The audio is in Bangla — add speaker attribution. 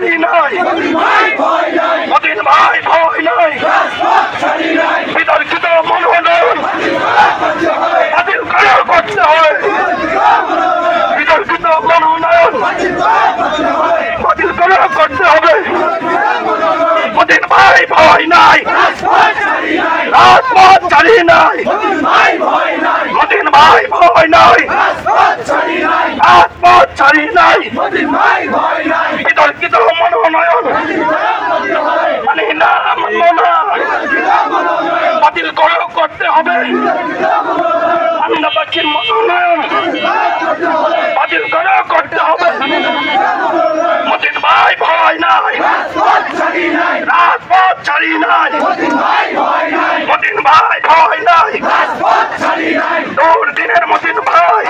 Speaker 1: ছাড়ি নাই, মতিন ভাই ভয় নাই, বিতর্কিত মনোনয়ন বাতিল করা করতে হয়, বিতর্কিত মনোনয়ন বাতিল করা করতে হবে। মতিন ভাই ভয় নাই, রাজপথ ছাড়ি নাই, মতিন ভাই ভয় নাই, রাজপথ ছাড়ি নাই, বিতর্কিত মনোনয়ন মানি না, মানব না, বাতিল করা করতে হবে। আন্দাবাসীর মনোনয়ন বাতিল করা করতে হবে। মতিন ভাই ভয় নাই, রাজপথ ছাড়ি নাই, মতিন ভাই ভয় নাই, দুর্দিনের মতিন ভাই